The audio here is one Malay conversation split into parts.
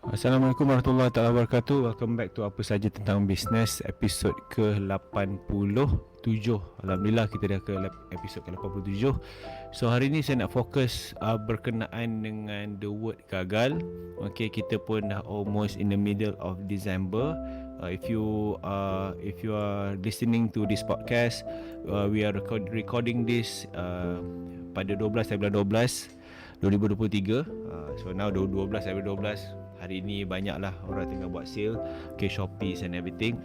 Assalamualaikum warahmatullahi taala wabarakatuh. Welcome back to Apa Saja Tentang Bisnes, episod ke-87. Alhamdulillah kita dah ke episod ke-87. So hari ni saya nak fokus berkenaan dengan the word gagal. Okay, kita pun dah almost in the middle of December. If you are listening to this podcast, we are recording this pada 12 bulan 12 2023. So now 12 hari ni banyaklah orang tengah buat sale, okay, Shopee and everything.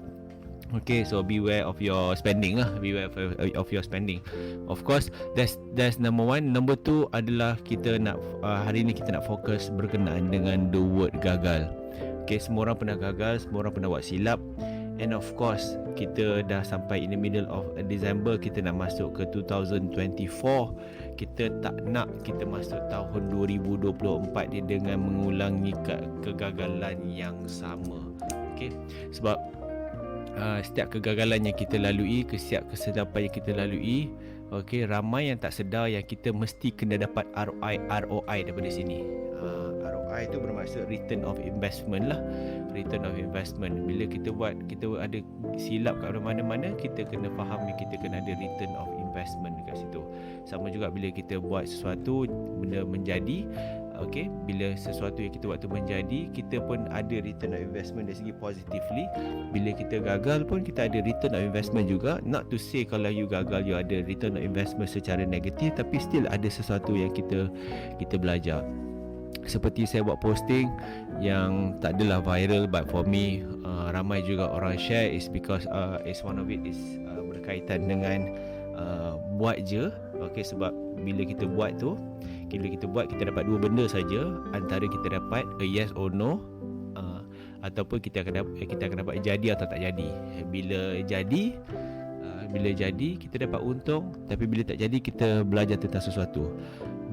Okay, so beware of your spending lah. Beware of your spending. Of course, that's number one. Number two adalah kita nak hari ni kita nak fokus berkenaan dengan the word gagal. Okay, semua orang pernah gagal, semua orang pernah buat silap. And of course, kita dah sampai in the middle of December, kita nak masuk ke 2024. Kita tak nak kita masuk tahun 2024 ni dengan mengulangi kegagalan yang sama. Okay, sebab setiap kegagalan yang kita lalui, setiap kesedapan yang kita lalui, okay, ramai yang tak sedar yang kita mesti kena dapat ROI daripada sini. ROI itu bermaksud return of investment lah. Return of investment. Bila kita ada silap kat mana-mana, kita kena faham yang kita kena ada return of investment dekat situ. Sama juga bila kita buat sesuatu benda menjadi, okay, bila sesuatu yang kita buat tu menjadi, kita pun ada return of investment dari segi positively. Bila kita gagal pun kita ada return of investment juga. Not to say kalau you gagal you ada return of investment secara negatif, tapi still ada sesuatu yang kita belajar. Seperti saya buat posting yang tak adalah viral, but for me ramai juga orang share, is because is one of it is berkaitan dengan buat je. Okay, sebab bila kita buat tu, kita dapat dua benda saja. Antara kita dapat a yes or no, ataupun kita akan dapat jadi atau tak jadi. Bila jadi kita dapat untung, tapi bila tak jadi kita belajar tentang sesuatu.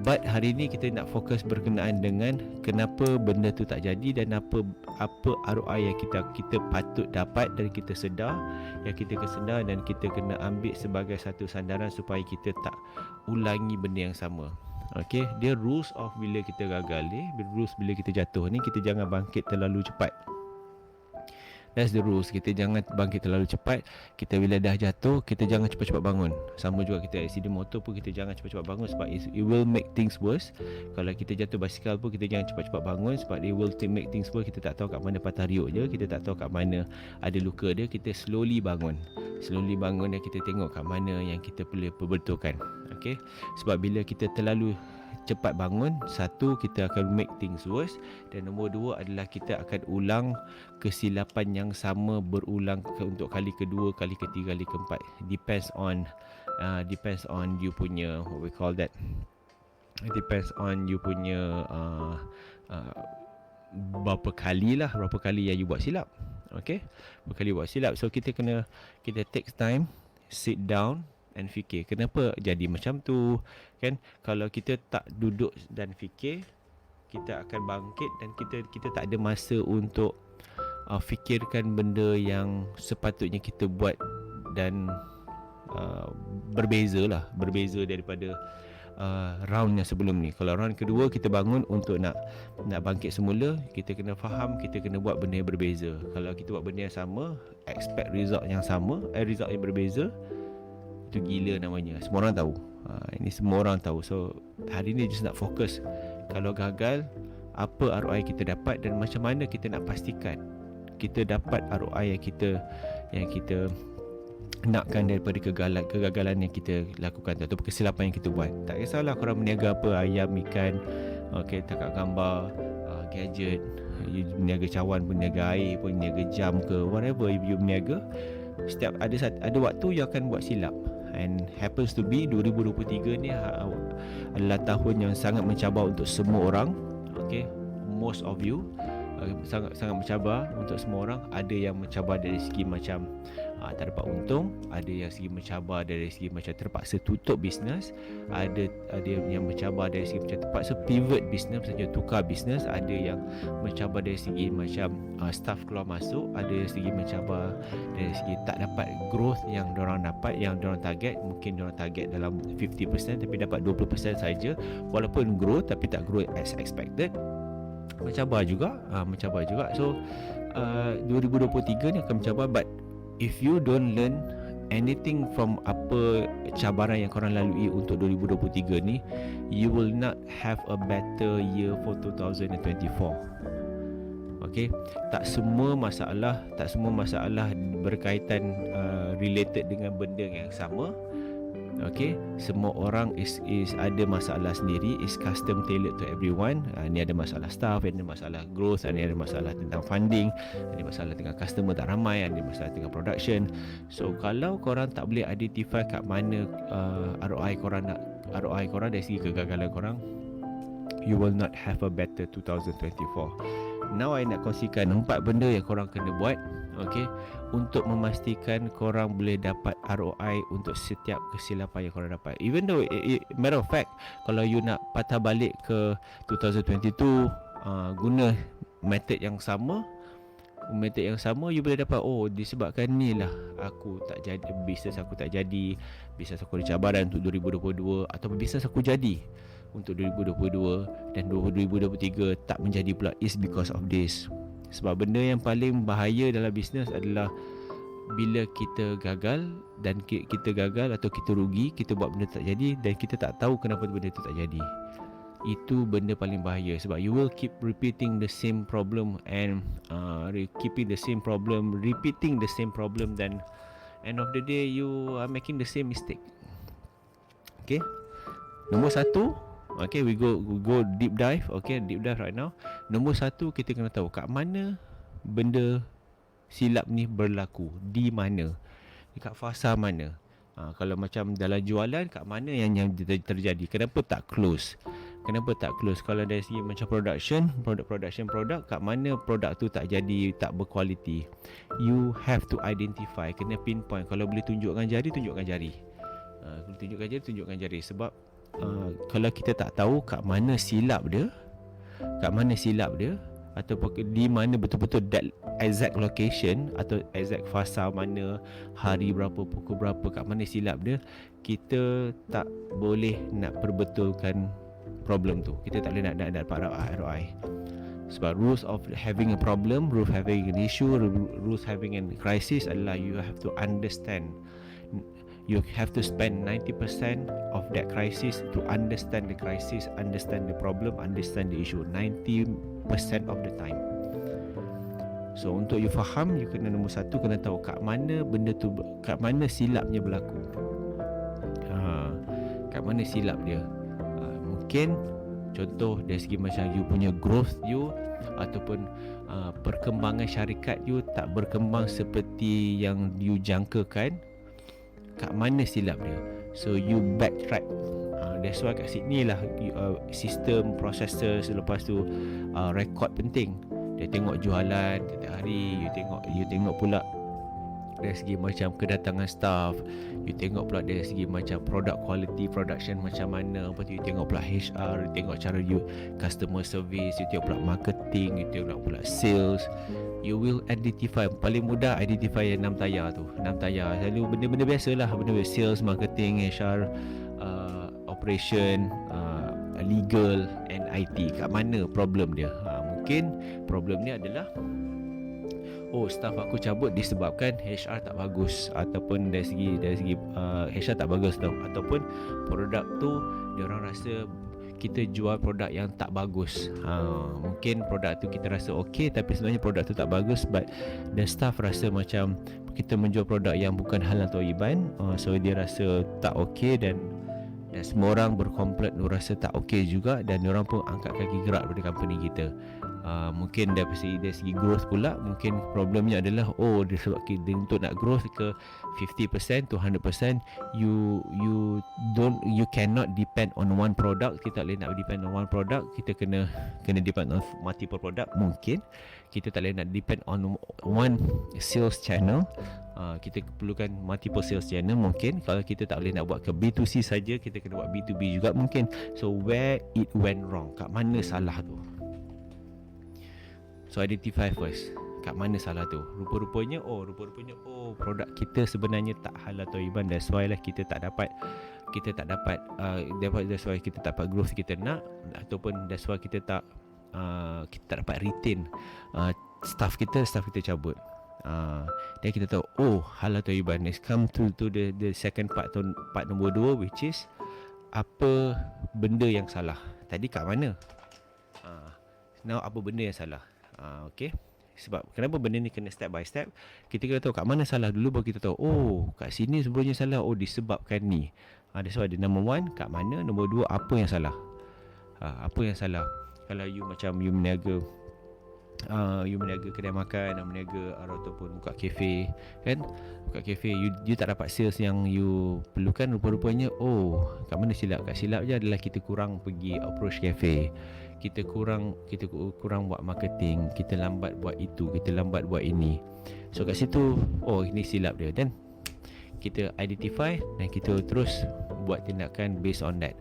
But hari ni kita nak fokus berkenaan dengan kenapa benda tu tak jadi dan apa ROI yang kita patut dapat dan kita sedar dan kita kena ambil sebagai satu sandaran supaya kita tak ulangi benda yang sama. Okay, dia rules of bila kita gagal ni, rules bila kita jatuh ni, kita jangan bangkit terlalu cepat. That's the rules. Kita jangan bangkit terlalu cepat. Kita bila dah jatuh, kita jangan cepat-cepat bangun. Sama juga kita accident motor pun, kita jangan cepat-cepat bangun sebab it will make things worse. Kalau kita jatuh basikal pun, kita jangan cepat-cepat bangun sebab it will make things worse. Kita tak tahu kat mana patah riuk dia, kita tak tahu kat mana ada luka dia. Kita slowly bangun dan kita tengok kat mana yang kita perlu perbetulkan. Okay, sebab bila kita terlalu cepat bangun, satu, kita akan make things worse, dan nombor dua adalah kita akan ulang kesilapan yang sama berulang untuk kali kedua, kali ketiga, kali keempat. Depends on you punya what we call that. It depends on you punya berapa kali yang you buat silap. Okay, berapa kali buat silap. So kita take time, sit down and fikir kenapa jadi macam tu, kan? Kalau kita tak duduk dan fikir, kita akan bangkit dan kita tak ada masa untuk fikirkan benda yang sepatutnya kita buat, dan berbeza daripada round yang sebelum ni. Kalau round kedua kita bangun untuk nak bangkit semula, kita kena faham kita kena buat benda yang berbeza. Kalau kita buat benda yang sama, expect result yang sama, result yang berbeza, itu gila namanya. Semua orang tahu. Ini semua orang tahu. So hari ni just nak fokus, kalau gagal apa ROI kita dapat dan macam mana kita nak pastikan kita dapat ROI yang kita nakkan daripada kegagalan yang kita lakukan atau kesilapan yang kita buat. Tak kisahlah korang berniaga apa, ayam, ikan, okay, takat gambar, gadget, you berniaga cawan pun, berniaga air pun, berniaga jam ke, whatever you berniaga, setiap ada waktu you akan buat silap. And happens to be 2023 ni adalah tahun yang sangat mencabar untuk semua orang. Okay, most of you sangat mencabar untuk semua orang. Ada yang mencabar dari segi macam tak dapat untung, ada yang segi mencabar dari segi macam terpaksa tutup bisnes, ada yang mencabar dari segi macam terpaksa pivot bisnes, saja tukar bisnes, ada yang mencabar dari segi macam staff keluar masuk, ada yang segi mencabar dari segi tak dapat growth yang diorang dapat, yang diorang target. Mungkin diorang target dalam 50% tapi dapat 20% saja, walaupun grow tapi tak grow as expected. mencabar juga. So 2023 ni akan mencabar, but if you don't learn anything from apa cabaran yang korang lalui untuk 2023 ni, you will not have a better year for 2024. Okay, tak semua masalah berkaitan related dengan benda yang sama. Okay, semua orang is ada masalah sendiri, is custom tailored to everyone. Ni ada masalah staff, ada masalah growth, ni ada masalah tentang funding, ada masalah dengan customer tak ramai, ada masalah dengan production. So kalau korang tak boleh identify kat mana ROI korang dari segi kegagalan korang, you will not have a better 2024. Now I nak kongsikan 4 benda yang korang kena buat, okay, untuk memastikan korang boleh dapat ROI untuk setiap kesilapan yang korang dapat. Even though matter of fact, kalau you nak patah balik ke 2022, guna method yang sama, you boleh dapat, oh disebabkan ni lah aku tak jadi, bisnes aku tak jadi, bisnes aku ada cabaran untuk 2022, ataupun bisnes aku jadi untuk 2022 dan 2023 tak menjadi pula, is because of this. Sebab benda yang paling bahaya dalam bisnes adalah bila kita gagal atau kita rugi, kita buat benda tak jadi dan kita tak tahu kenapa benda tu tak jadi. Itu benda paling bahaya, sebab you will keep repeating the same problem and repeating the same problem, then end of the day you are making the same mistake. Okay, nombor 1, okay, we go deep dive. Okay, deep dive right now. Nombor 1, kita kena tahu kat mana benda silap ni berlaku, di mana, dekat fasa mana. Kalau macam dalam jualan, kat mana yang terjadi, kenapa tak close. Kalau dari segi macam production, kat mana produk tu tak jadi, tak berkualiti. You have to identify, kena pinpoint. Kalau boleh tunjukkan jari, tunjukkan jari. Sebab kalau kita tak tahu kat mana silap dia, ataupun di mana betul-betul that exact location atau exact fasa mana, hari berapa, pukul berapa, kat mana silap dia, kita tak boleh nak perbetulkan problem tu. Kita tak boleh nak dapat ROI. Sebab rules of having a problem, rules having an issue, rules having a crisis adalah you have to understand. You have to spend 90% of that crisis to understand the crisis, understand the problem, understand the issue 90% of the time. So untuk you faham, you kena nombor 1, kena tahu kat mana benda tu, kat mana silapnya berlaku. Kat mana silap dia. Mungkin contoh dari segi macam you punya growth you, ataupun perkembangan syarikat you tak berkembang seperti yang you jangkakan. Kat mana silap dia. So you backtrack. That's why kat sini lah sistem, processor, selepas tu record penting. Dia tengok jualan setiap hari, you tengok pula dari segi macam kedatangan staff, you tengok pula dari segi macam product quality, production macam mana, lepas tu you tengok pula HR, you tengok cara you customer service, you tengok pula marketing, you tengok pula sales. You will identify, paling mudah identify yang 6 tayar tu. 6 tayar selalu benda-benda biasalah, benda sales, marketing, HR, operation, legal and IT. Kat mana problem dia? Mungkin problem ni adalah, oh staff aku cabut disebabkan HR tak bagus, ataupun dari segi HR tak bagus, ataupun produk tu dia orang rasa kita jual produk yang tak bagus. Mungkin produk tu kita rasa okey, tapi sebenarnya produk tu tak bagus, but the staff rasa macam kita menjual produk yang bukan halal thayyiban. So dia rasa tak okey, dan semua orang berkomplain, rasa tak okey juga, dan orang pun angkat kaki gerak dari company kita. Mungkin dari segi growth pula, mungkin problemnya adalah dia sebab kita untuk nak growth ke 50% to 100%, you cannot depend on one product. Kita tak boleh nak depend on one product, kita kena depend on multiple product. Mungkin kita tak boleh nak depend on one sales channel, kita perlukan multiple sales channel. Mungkin kalau kita tak boleh nak buat ke B2C saja, kita kena buat B2B juga mungkin. So where it went wrong, kat mana salah tu. So identify first, kat mana salah tu. Rupa-rupanya produk kita sebenarnya tak halal thayyiban. That's why lah kita tak dapat that's why kita tak dapat growth kita nak, ataupun that's why kita tak kita tak dapat retain staff kita cabut. Dan kita tahu, oh hala tu Iban, let's come to the second part nombor 2, which is apa benda yang salah. Tadi kat mana? Now apa benda yang salah? Okay. Sebab kenapa benda ni kena step by step, kita kena tahu kat mana salah dulu, baru kita tahu, oh kat sini sebenarnya salah, oh disebabkan ni. That's why ada number 1 kat mana, nombor 2 apa yang salah. Apa yang salah. Kalau you macam you meniaga kedai makan, meniaga ataupun buka kafe kan, buka kafe, you tak dapat sales yang you perlukan, rupa-rupanya oh kat mana silap. Kat silap je adalah kita kurang pergi approach kafe, kita kurang buat marketing, kita lambat buat itu, kita lambat buat ini. So kat situ, oh ini silap dia, dan kita identify dan kita terus buat tindakan based on that.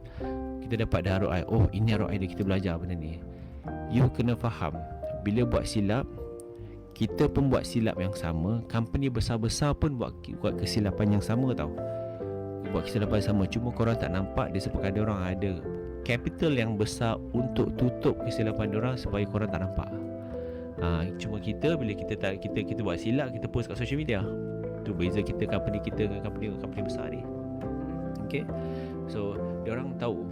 Kita dapat dah ROI, oh ini ROI dia, kita belajar benda ni. You kena faham, bila buat silap, kita pun buat silap yang sama, company besar-besar pun buat kesilapan yang sama tau. Buat kesilapan yang sama, cuma korang tak nampak disebabkan dia orang ada capital yang besar untuk tutup kesilapan diorang supaya korang tak nampak. Cuma kita bila kita buat silap, kita post kat social media. Tu beza kita dengan company besar ni. Okay. So diorang tahu,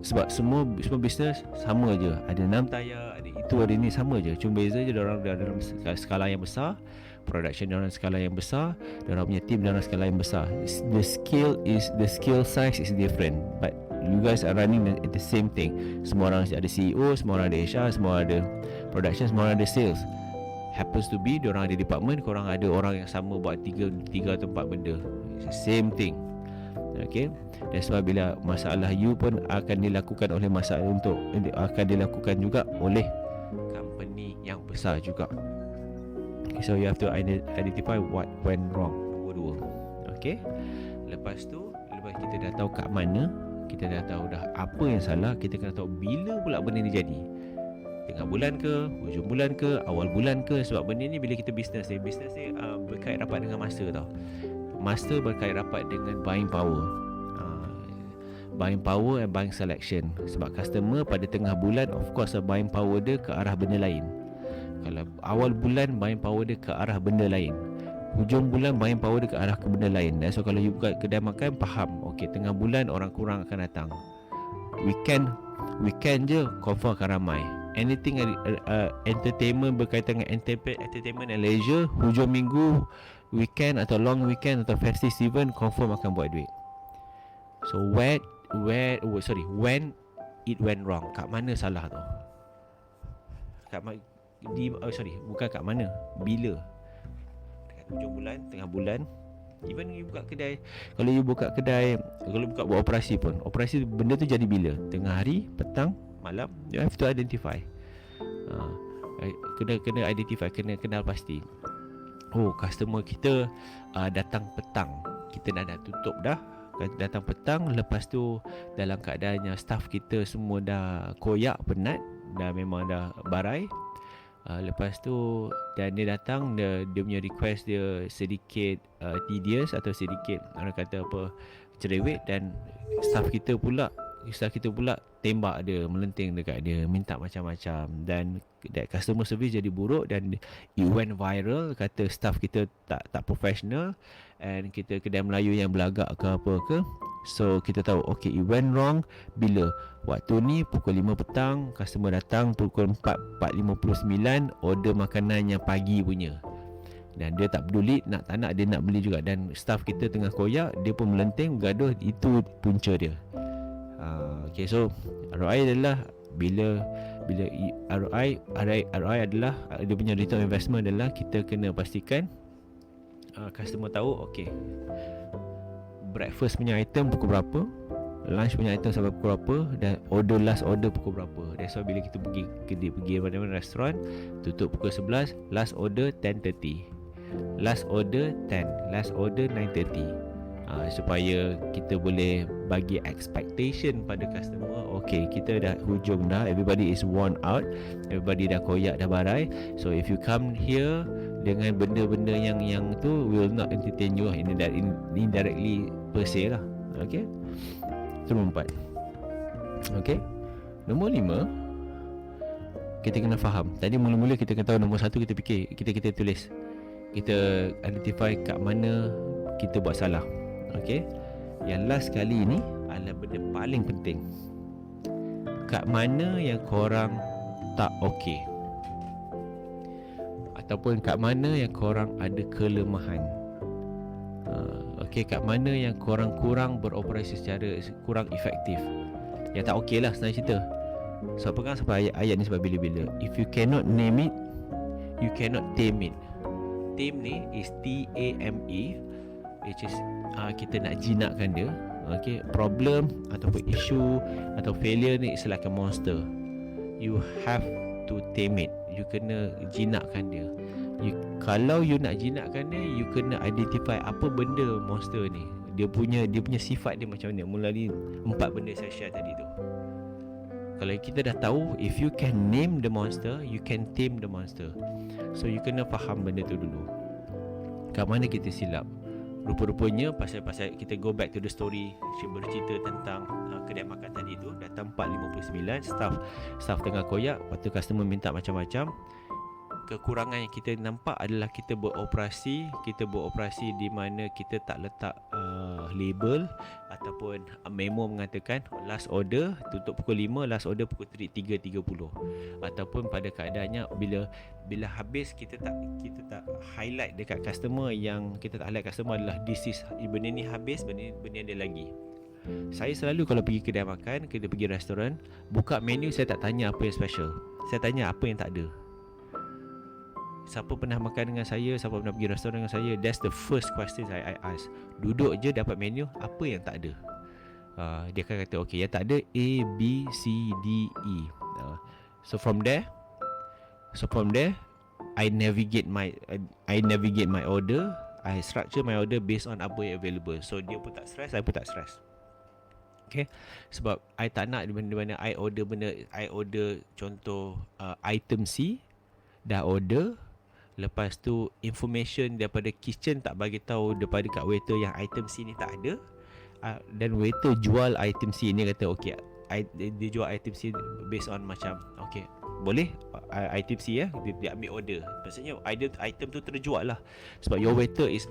sebab semua bisnes sama je, ada 6 tayar, ada itu, ada ni, sama je. Cuma beza je diorang dalam skala yang besar, production diorang skala yang besar, diorang punya team diorang skala yang besar. The scale size is different, but you guys are running at the same thing. Semua orang ada CEO, semua orang ada HR, semua ada production, semua orang ada sales. Happens to be diorang ada department, korang ada orang yang sama buat 3 atau 4 benda. It's the same thing. Okay. That's why bila masalah you pun akan dilakukan oleh akan dilakukan juga oleh company yang besar juga. Okay, so you have to identify what went wrong. Nombor 2. Okay. Lepas kita dah tahu kat mana, kita dah tahu dah apa yang salah, kita kena tahu bila pula benda ni jadi. Tengah bulan ke, hujung bulan ke, awal bulan ke. Sebab benda ni bila kita bisnes ni berkait rapat dengan master tau. Master berkait rapat dengan buying power. Buying power and buying selection. Sebab customer pada tengah bulan, of course buying power dia ke arah benda lain. Kalau awal bulan, buying power dia ke arah benda lain. Hujung bulan, buying power dia ke arah ke benda lain. So kalau you buka kedai makan, faham, okay, tengah bulan orang kurang akan datang. Weekend je confirm akan ramai. Anything entertainment berkaitan dengan entertainment and leisure, hujung minggu, weekend atau long weekend atau festive event, confirm akan buat duit. So when it went wrong, kat mana salah tu? Bukan kat mana, bila. Hujung bulan, tengah bulan. Even you buka kedai, kalau you buka kedai, kalau buka buat operasi pun, operasi benda tu jadi bila? Tengah hari, petang, malam. You have to identify. Kena identify, kena kenal pasti. Oh, customer kita datang petang, kita dah tutup dah. Datang petang, lepas tu dalam keadaannya staff kita semua dah koyak, penat, dah memang dah barai. Lepas tu dan dia datang, dia punya request dia sedikit tedious atau sedikit orang kata apa, cerewet, dan staff kita pula tembak dia, melenting dekat dia, minta macam-macam, dan that customer service jadi buruk dan it went viral. Kata staff kita tak professional, and kita kedai Melayu yang belagak ke apa ke. So kita tahu, okay, it went wrong bila waktu ni pukul 5 petang, customer datang pukul 4.59, order makanan yang pagi punya, dan dia tak peduli, tak nak, dia nak beli juga, dan staff kita tengah koyak, dia pun melenting, gaduh. Itu punca dia. Okay, so ROI adalah bila ROI adalah dia punya return on investment adalah kita kena pastikan customer tahu, okay, breakfast punya item pukul berapa, lunch punya item sampai pukul berapa, dan last order pukul berapa. That's why bila kita pergi mana-mana restoran, tutup pukul 11, last order 10.30, last order 10, last order 9.30. Supaya kita boleh bagi expectation pada customer, okay, kita dah hujung dah, everybody is worn out, everybody dah koyak, dah barai. So if you come here dengan benda-benda yang tu, will not entertain you indirectly per se lah. Okay, itu nombor 4. Okay, nombor 5, kita kena faham. Tadi mula-mula kita kena tahu nombor satu, kita fikir, kita tulis, kita identify kat mana kita buat salah. Okay. Yang last kali ni adalah benda paling penting. Kat mana yang korang tak okay, ataupun kat mana yang korang ada kelemahan. Okay, kat mana yang korang kurang beroperasi secara kurang efektif. Yang tak okay lah senang cerita. So pegang sampai ayat ni sebab bila-bila. If you cannot name it, you cannot tame it. Tame ni is T-A-M-E, which is kita nak jinakkan dia. Okay, problem ataupun issue atau failure ni is like a monster. You have to tame it. You kena jinakkan dia. Kalau you nak jinakkan dia, you kena identify apa benda monster ni. Dia punya sifat dia macam mana. Melalui 4 benda saya share tadi tu. Kalau kita dah tahu, if you can name the monster, you can tame the monster. So you kena faham benda tu dulu. Kat mana kita silap. Rupa-rupanya pasal kita go back to the story, she bercerita tentang kedai makan tadi tu. Datang 4.59, staff tengah koyak, lepas tu customer minta macam-macam. Kekurangan yang kita nampak adalah kita beroperasi di mana kita tak letak label ataupun memo mengatakan last order tutup pukul 5, last order pukul 3.30, ataupun pada keadaannya bila habis kita tak highlight dekat customer, yang kita tak highlight customer adalah this is benda ni habis, benda ada lagi. Saya selalu kalau pergi kedai makan, kita pergi restoran, buka menu, saya tak tanya apa yang special, saya tanya apa yang tak ada. Siapa pernah makan dengan saya, siapa pernah pergi restoran dengan saya, that's the first question I ask. Duduk je dapat menu, apa yang tak ada? Dia akan kata okay, yang tak ada A, B, C, D, E. So from there I navigate my order. I structure my order based on apa yang available. So dia pun tak stress, saya pun tak stress. Okay, sebab I tak nak di mana I order contoh item C, dah order, lepas tu information daripada kitchen tak bagi tahu daripada kat waiter yang item C ni tak ada, dan waiter jual item C ni, kata okay, dia jual item C based on macam okay, boleh item C dia ambil order. Maksudnya item tu terjual lah, sebab your waiter is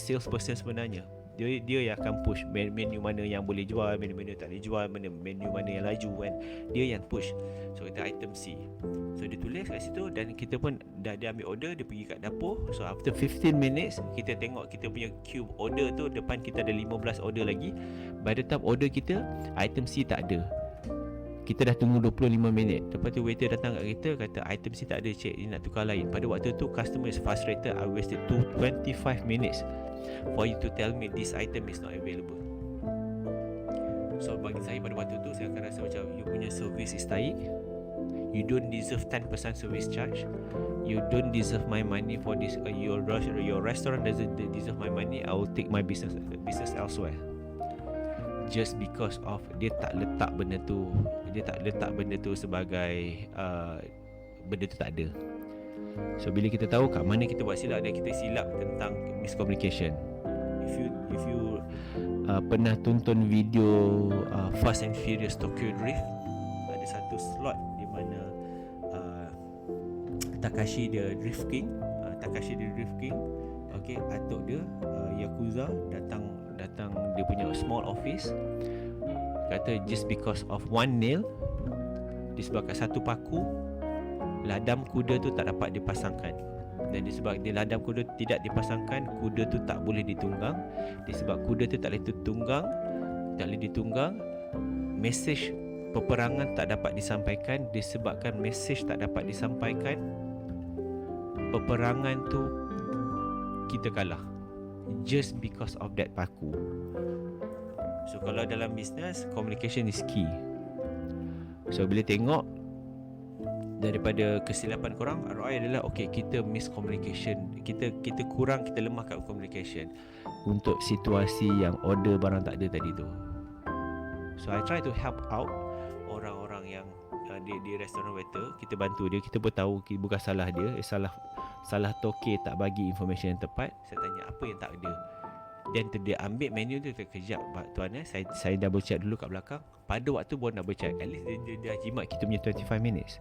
sales person sebenarnya. Dia yang akan push menu mana yang boleh jual, menu-menu tak boleh jual, menu mana yang laju kan. Dia yang push. So kita item C. So dia tulis kat situ, dan kita pun dia ambil order, dia pergi kat dapur. So after 15 minutes kita tengok kita punya queue order tu, depan kita ada 15 order lagi. By the time order kita, item C tak ada. Kita dah tunggu 25 minit. Lepas tu waiter datang kat kita, kata item C tak ada cik, dia nak tukar lain. Pada waktu tu customer is frustrated. I wasted 25 minutes for you to tell me this item is not available. So bagi saya pada waktu tu, saya akan rasa macam you punya service is taik. You don't deserve 10% service charge. You don't deserve my money for this. Your restaurant doesn't deserve my money. I will take my business elsewhere. Just because of dia tak letak benda tu sebagai benda tu tak ada. So bila kita tahu kat mana kita buat silap, dan kita silap tentang miscommunication. If you pernah tonton video Fast and Furious Tokyo Drift, ada satu slot di mana Takashi dia Drift King. Okay, atuk dia Yakuza datang dia punya small office, kata just because of one nail, disebabkan satu paku, ladam kuda tu tak dapat dipasangkan. Dan disebab ladam kuda tidak dipasangkan, kuda tu tak boleh ditunggang. Disebab kuda tu tak boleh ditunggang, mesej peperangan tak dapat disampaikan. Disebabkan mesej tak dapat disampaikan, peperangan tu kita kalah. Just because of that paku. So kalau dalam business, communication is key. So bila tengok daripada kesilapan korang, ROI adalah okay, kita miscommunication, kita kurang, kita lemah kat communication untuk situasi yang order barang tak ada tadi tu. So I try to help out orang-orang yang di restoran waiter. Kita bantu dia, kita pun tahu bukan salah dia, salah toke tak bagi information yang tepat. Saya tanya apa yang tak ada, dan dia ambil menu tu. Kejap tuan, saya double check dulu kat belakang. Pada waktu baru double check, at least dia jimat kita punya 25 minutes.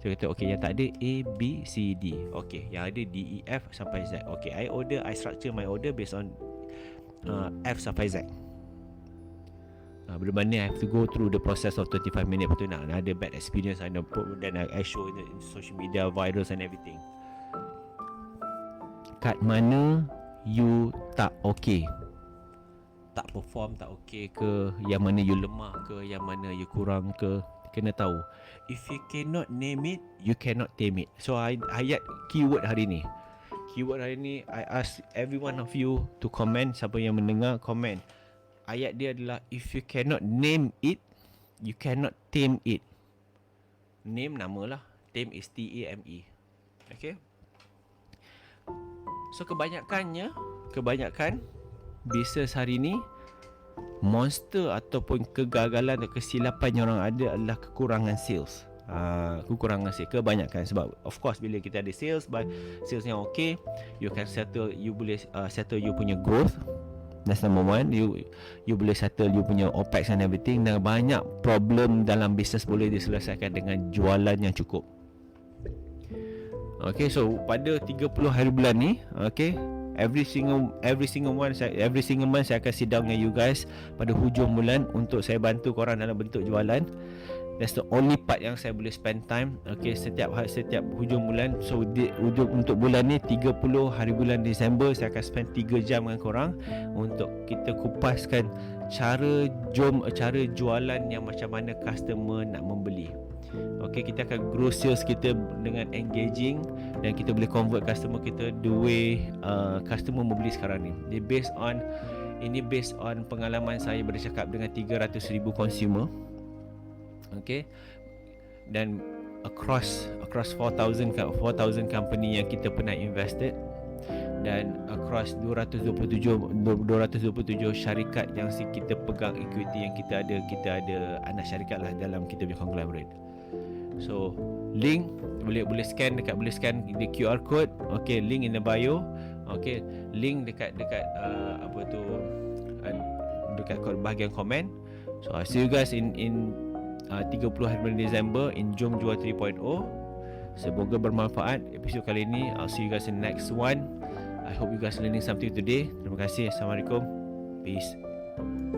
So kata okay, yang tak ada A, B, C, D. Okay, yang ada D, E, F sampai Z. Okay, I structure my order based on F sampai Z. Belum mana I have to go through the process of 25 minutes. Betul nak ada bad experience I know, then I show in social media virals and everything. Kat mana you tak okay, tak perform, tak okay ke, yang mana you lemah ke, yang mana you kurang ke, kena tahu. If you cannot name it, you cannot tame it. So ayat keyword hari ni, I ask every one of you to comment. Siapa yang mendengar, comment. Ayat dia adalah, if you cannot name it, you cannot tame it. Name nama lah, tame is T-A-M-E. Okay. So kebanyakan business hari ni, monster ataupun kegagalan atau kesilapan yang orang ada adalah kekurangan sales. Kebanyakan. Sebab of course bila kita ada sales yang okay, you can settle, you boleh settle you punya growth. That's number one. You boleh settle you punya OPEX and everything. Dan banyak problem dalam business boleh diselesaikan dengan jualan yang cukup. Okay, so pada 30 hari bulan ni, okay, every single month saya akan sit down dengan you guys pada hujung bulan untuk saya bantu korang dalam bentuk jualan. That's the only part yang saya boleh spend time. Okay, setiap hujung bulan. So untuk bulan ni 30 hari bulan Disember, saya akan spend 3 jam dengan korang untuk kita kupaskan cara jualan yang macam mana customer nak membeli. Okay, kita akan grow sales kita dengan engaging, dan kita boleh convert customer kita the way customer membeli sekarang ni. Ini based on pengalaman saya bercakap dengan 300,000 consumer. Okay, dan across 4,000 company yang kita pernah invested, dan across 227 syarikat yang kita pegang equity, yang kita ada anak syarikat lah dalam kita punya conglomerate. So link boleh scan the QR code. Okay, link in the bio. Okay, link dekat dekat bahagian komen. So I see you guys in 30 hari bulan Disember in Jom Jual 3.0. Semoga bermanfaat episod kali ini. I'll see you guys in the next one. I hope you guys learning something today. Terima kasih. Assalamualaikum. Peace.